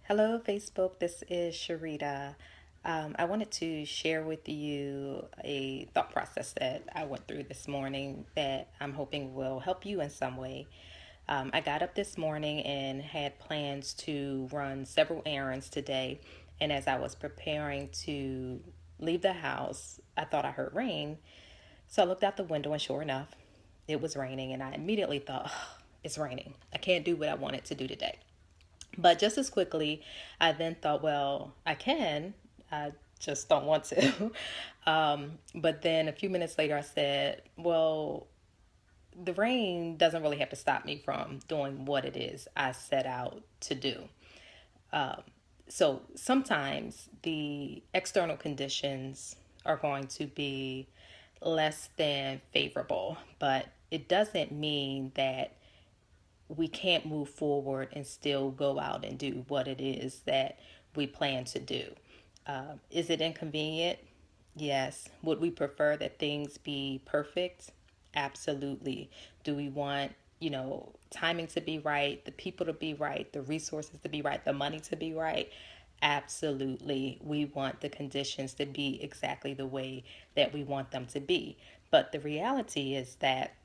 Hello, Facebook. This is Cherita. I wanted to share with you a thought process that I went through this morning that I'm hoping will help you in some way. I got up this morning and had plans to run several errands today. And as I was preparing to leave the house, I thought I heard rain. So I looked out the window, and sure enough, it was raining. And I immediately thought, oh, it's raining. I can't do what I wanted to do today. But just as quickly, I then thought, well, I can. I just don't want to. But then a few minutes later, I said, well, the rain doesn't really have to stop me from doing what it is I set out to do. So sometimes the external conditions are going to be less than favorable, but it doesn't mean that we can't move forward and still go out and do what it is that we plan to do. Is it inconvenient? Yes. Would we prefer that things be perfect? Absolutely. Do we want, timing to be right, the people to be right, the resources to be right, the money to be right? Absolutely. We want the conditions to be exactly the way that we want them to be. But the reality is that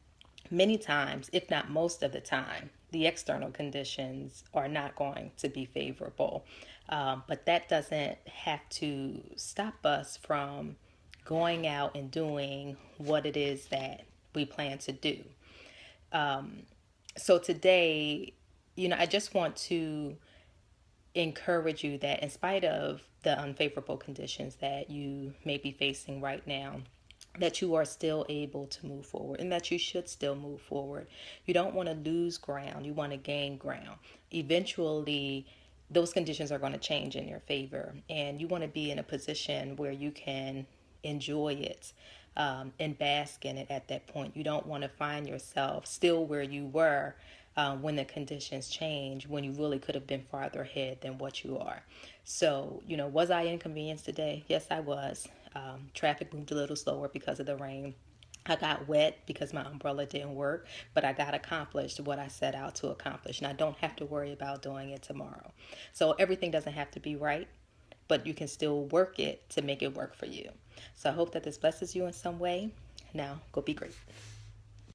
many times, if not most of the time, the external conditions are not going to be favorable. But that doesn't have to stop us from going out and doing what it is that we plan to do. So today, I just want to encourage you that in spite of the unfavorable conditions that you may be facing right now, that you are still able to move forward and that you should still move forward. You don't want to lose ground, you want to gain ground. Eventually, those conditions are going to change in your favor, and you want to be in a position where you can enjoy it and bask in it at that point. You don't want to find yourself still where you were when the conditions change, when you really could have been farther ahead than what you are. So, was I inconvenienced today? Yes, I was. Traffic moved a little slower because of the rain. I got wet because my umbrella didn't work, but I got accomplished what I set out to accomplish, and I don't have to worry about doing it tomorrow. So everything doesn't have to be right, but you can still work it to make it work for you. So I hope that this blesses you in some way. Now, go be great.